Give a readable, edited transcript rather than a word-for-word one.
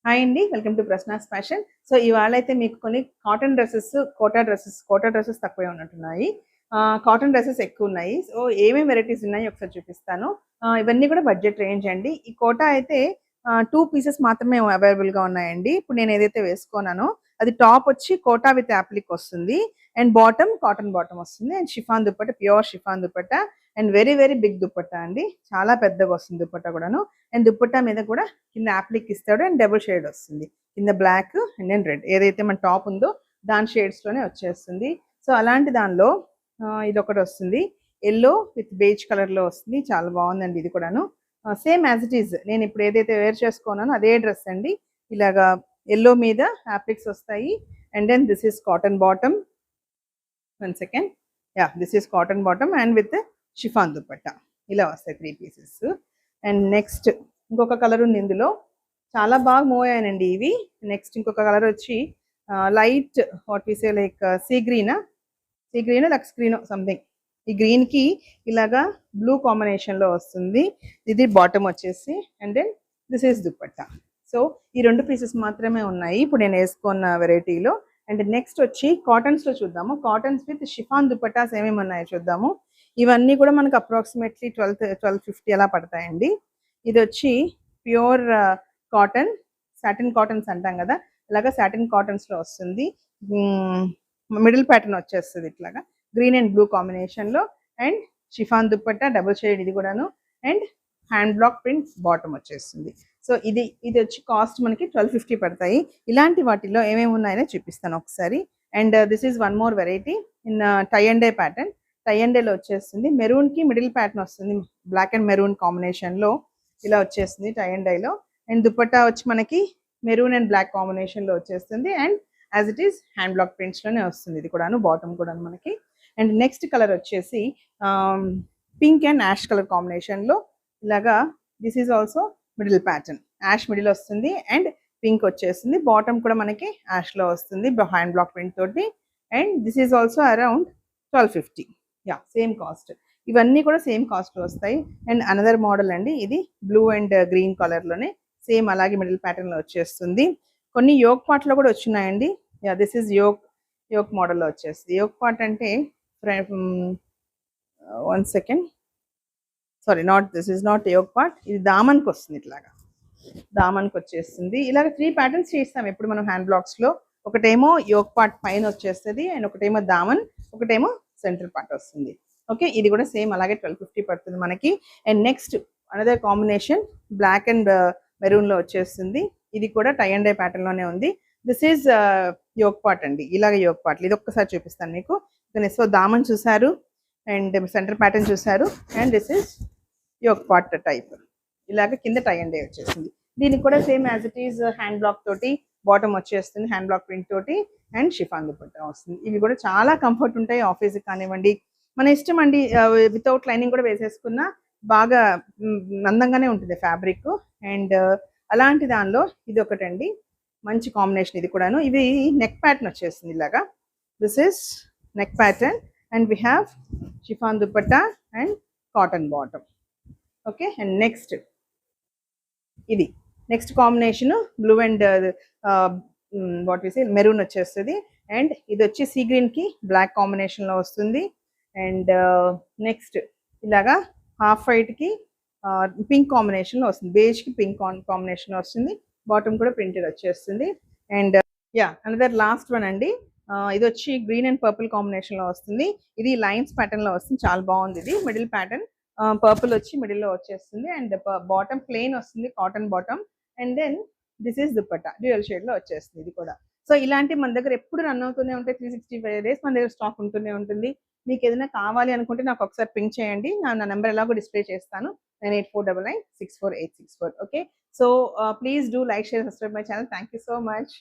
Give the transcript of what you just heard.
Hi అండి. Welcome to Prashna's fashion. So, ఇవాళైతే మీకు కొన్ని కాటన్ డ్రెసెస్, కోటా డ్రెసెస్ తక్కువే ఉన్నట్టున్నాయి. కాటన్ డ్రెసెస్ ఎక్కువున్నాయి. సో, ఏమేం వెరైటీస్ ఉన్నాయో ఒకసారి చూపిస్తాను. ఇవన్నీ కూడా బడ్జెట్ రేంజ్ అండి. ఈ కోటా అయితే 2 పీసెస్ మాత్రమే అవైలబుల్‌గా ఉన్నాయండి. ఇప్పుడు నేను ఏదైతే వేసుకున్నానో అది టాప్ వచ్చి కోటా విత్ అప్లిక్ వస్తుంది. అండ్ బాటమ్ కాటన్ బాటమ్ వస్తుంది. And chiffon dupatta, pure chiffon dupatta and very very big dupatta అండి. చాలా పెద్దగా వస్తుంది దుపట్టా కూడాను. అండ్ దుపట్టా మీద కూడా కింద అప్లిక్ ఇస్తాడు అండ్ డబుల్ షేడ్ వస్తుంది. కింద బ్లాక్ అండ్ దెన్ రెడ్ ఏదైతే మన టాప్ ఉందో దాని షేడ్స్‌లోనే వచ్చేస్తుంది. సో, అలాంటి దానిలో ఇదొకటి వస్తుంది. యెల్లో విత్ బేజ్ కలర్‌లో వస్తుంది. చాలా బాగుందండి ఇది కూడాను. సేమ్ యాజ్ ఇట్ ఈజ్ నేను ఇప్పుడు ఏదైతే వేర్ చేసుకున్నానో అదే డ్రెస్ అండి. ఇలాగా యెల్లో మీద అప్లిక్స్ వస్తాయి. And then this is cotton bottom. One second. Yeah! This is cotton bottom and with chiffon dupatta. ఇలా వస్తాయి 3 పీసెస్. అండ్ నెక్స్ట్ ఇంకొక కలర్ ఉంది ఇందులో. చాలా బాగా మూవ్ అయ్యానండి ఇవి. నెక్స్ట్ ఇంకొక కలర్ వచ్చి light what we say like sea గ్రీనా? సీ గ్రీనో, లక్స్ గ్రీనో సంథింగ్. ఈ గ్రీన్‌కి ఇలాగా బ్లూ కాంబినేషన్‌లో వస్తుంది. ఇది బాటమ్ వచ్చేసి and then this is dupatta. So, ఈ 2 పీసెస్ మాత్రమే ఉన్నాయి ఇప్పుడు నేను వేసుకున్న వెరైటీలో. అండ్ నెక్స్ట్ వచ్చి కాటన్స్‌లో చూద్దాము. కాటన్స్ విత్ షిఫాన్ దుపట్టాస్ ఏమేమి ఉన్నాయో చూద్దాము. ఇవన్నీ కూడా మనకు అప్రాక్సిమేట్లీ 1250 అలా పడతాయండి. ఇదొచ్చి ప్యూర్ కాటన్, సాటిన్ కాటన్స్ అంటాం కదా! ఇలాగా సాటిన్ కాటన్స్‌లో వస్తుంది. మిడిల్ ప్యాటర్న్ వచ్చేస్తది ఇట్లాగా. గ్రీన్ అండ్ బ్లూ కాంబినేషన్‌లో and chiffon dupatta double shade ఇది కూడాను and hand block print bottom వచ్చేస్తుంది. సో, ఇది వచ్చి కాస్ట్ మనకి 1250 పడతాయి. ఇలాంటి వాటిలో ఏమేమి ఉన్నాయో చూపిస్తాను ఒకసారి. And this is one more variety in tie and dye pattern. Tie and డైలో వచ్చేస్తుంది. మెరూన్‌కి మిడిల్ ప్యాటర్న్ వస్తుంది. బ్లాక్ అండ్ మెరూన్ కాంబినేషన్‌లో ఇలా వచ్చేస్తుంది టై అండ్ డైలో. అండ్ దుపట్టా వచ్చి మనకి మెరూన్ అండ్ బ్లాక్ కాంబినేషన్‌లో వచ్చేస్తుంది. And as it is hand block ప్రింట్స్‌లోనే వస్తుంది ఇది కూడాను. బాటమ్ కూడాను మనకి. అండ్ నెక్స్ట్ కలర్ వచ్చేసి పింక్ అండ్ యాష్ కలర్ కాంబినేషన్‌లో ఇలాగా this is also middle pattern. Ash middle వస్తుంది అండ్ పింక్ వచ్చేస్తుంది. బాటమ్ కూడా మనకి యాష్‌లో వస్తుంది హ్యాండ్ బ్లాక్ ప్రింట్ తోటి. And this is also around 1250. Yeah! Same cost. ఇవన్నీ కూడా సేమ్ కాస్ట్‌లో వస్తాయి. అండ్ అనదర్ మోడల్ అండి. ఇది బ్లూ అండ్ గ్రీన్ కలర్‌లోనే సేమ్ అలాగే మిడిల్ ప్యాటర్న్‌లో వచ్చేస్తుంది. కొన్ని యోక్ పార్ట్‌లో కూడా వచ్చున్నాయండి. యాహ్! దిస్ ఈజ్ యోక్ మోడల్‌లో వచ్చేస్తుంది. యోక్ పార్ట్ అంటే one second. Sorry this is not yoke part. ఇది దామన్‌కి వస్తుంది ఇట్లాగా. దామన్‌కి వచ్చేస్తుంది. ఇలాగ 3 ప్యాటర్న్స్ చేస్తాం ఎప్పుడు మనం హ్యాండ్ బ్లాక్స్‌లో. ఒకటేమో యోక్ పార్ట్ పైన వచ్చేస్తది. అండ్ ఒకటేమో దామన్, ఒకటేమో సెంటర్ పార్ట్ వస్తుంది. ఓకే. ఇది కూడా సేమ్ అలాగే 1250 పడుతుంది మనకి. And next another combination black and మెరూన్‌లో వచ్చేస్తుంది. ఇది కూడా టై అండ్ డై ప్యాటర్న్‌లోనే ఉంది. దిస్ ఈజ్ యోక్ పార్ట్ అండి. ఇలాగ యోక్ పార్ట్‌లు. ఇది ఒక్కసారి చూపిస్తాను మీకు. సో, దామన్ చూసారు అండ్ సెంటర్ ప్యాటర్న్ చూసారు and this is yoke part type. ఇలాగ కింద టై అండ్ డై వచ్చేసింది. దీనికి కూడా same as it is hand block తోటి బాటమ్ వచ్చేస్తుంది. హ్యాండ్ బ్లాక్ ప్రింట్ తోటి అండ్ షిఫాన్ దుపట్టా వస్తుంది. ఇవి కూడా చాలా కంఫర్ట్ ఉంటాయి. ఆఫీస్‌కి కానివ్వండి, మన ఇష్టం అండి. వితౌట్ లైనింగ్ కూడా వేసేసుకున్నా బాగా అందంగానే ఉంటుంది ఫ్యాబ్రిక్. అండ్ అలాంటి దానిలో ఇది ఒకటండి. మంచి కాంబినేషన్ ఇది కూడాను. ఇది నెక్ ప్యాటర్న్ వచ్చేస్తుంది ఇలాగా. This is neck pattern and we have chiffon dupatta and cotton bottom. Okay. And next ఇది next combination blue and what we say maroon వచ్చేస్తుంది. అండ్ ఇది వచ్చి సీ గ్రీన్‌కి బ్లాక్ కాంబినేషన్‌లో వస్తుంది. అండ్ నెక్స్ట్ ఇలాగా హాఫ్ వైట్‌కి పింక్ కాంబినేషన్‌లో వస్తుంది. బేజ్‌కి పింక్ కాంబినేషన్ వస్తుంది. బాటమ్ కూడా ప్రింటెడ్ వచ్చేస్తుంది. And yeah! Another last one అండి. ఇది వచ్చి గ్రీన్ అండ్ పర్పుల్ కాంబినేషన్‌లో వస్తుంది. ఇది లైన్స్ ప్యాటర్న్‌లో వస్తుంది. చాలా బాగుంది ఇది. మిడిల్ ప్యాటర్న్ పర్పుల్ వచ్చి మిడిల్‌లో వచ్చేస్తుంది. అండ్ బాటమ్ ప్లెయిన్ వస్తుంది. Cotton bottom. And then this is dupatta dual షేడ్‌లో వచ్చేస్తుంది ఇది కూడా. సో, ఇలాంటివి మన దగ్గర ఎప్పుడు రన్ అవుతూనే ఉంటాయి. 365 డేస్ మన దగ్గర స్టాక్ ఉంటూనే ఉంటుంది. మీకు ఏదైనా కావాలి అనుకుంటే నాకు ఒకసారి పింక్ చేయండి. నా నంబర్ ఎలాగో డిస్ప్లే చేస్తాను. 9849964864. Okay. So, please do like, share, subscribe my channel. Thank you so much.